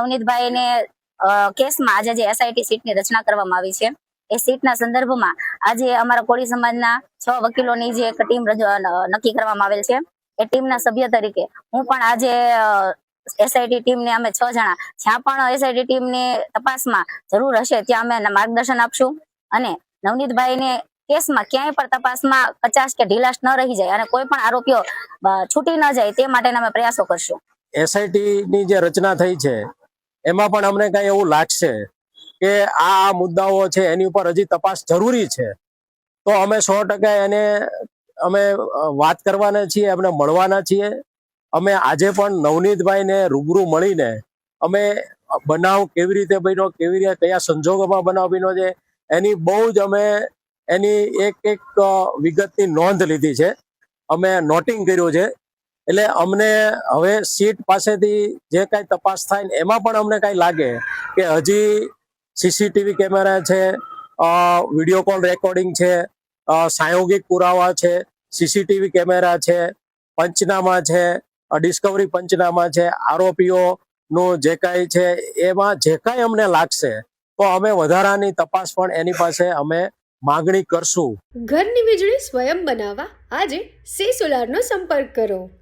નવનીતભાઈને કેસમાં આજે જે એસઆઈટી સીટની રચના કરવામાં આવી છે એ સીટના સંદર્ભમાં આજે અમારા કોળી સમાજના 6 વકીલોની જે એક ટીમ નક્કી કરવામાં આવેલ છે એ ટીમના સભ્ય તરીકે હું પણ આજે એસઆઈટી ટીમને અમે 6 જણા જ્યાં પણ એસઆઈટી ટીમની તપાસમાં જરૂર હશે ત્યાં અમે માર્ગદર્શન આપશું અને નવનીતભાઈને કેસમાં ક્યાંય પણ તપાસમાં કચાશ કે ઢીલાશ ન રહી જાય અને કોઈ પણ આરોપીઓ છૂટી ન જાય તે માટેના અમે પ્રયાસો કરશું। એસઆઈટી ની જે રચના થઈ છે એમાં પણ અમને કઈ એવું લાગશે કે આ મુદ્દાઓ છે એની ઉપર હજી તપાસ જરૂરી છે તો અમે 100% એને અમે વાત કરવાના છીએ, એમને મળવાના છીએ। અમે આજે પણ નવનીતભાઈને રૂબરૂ મળીને અમે બનાવ કેવી રીતે બન્યો, કેવી રીતે કયા સંજોગોમાં બનાવ બન્યો છે એની બહુ જ અમે એની એક વિગતની નોંધ લીધી છે, અમે નોટિંગ કર્યું છે। એટલે અમને હવે સીટ પાસેથી જે કાંઈ તપાસ થાય ને એમાં પણ અમને કાંઈ લાગે કે હજી સીસીટીવી કેમેરા છે, વિડીયો કોલ રેકોર્ડિંગ છે, સાયોગિક પુરાવા છે, સીસીટીવી કેમેરા છે, પંચનામા છે, ડિસ્કવરી પંચનામા છે, આરોપીઓનું જે કાંઈ છે એમાં જે કાંઈ અમને લાગશે તો અમે વધારાની તપાસ પણ એની પાસે અમે માગણી કરશું। ઘરની વીજળી સ્વયં બનાવવા આજે સે સોલારનો સંપર્ક કરો।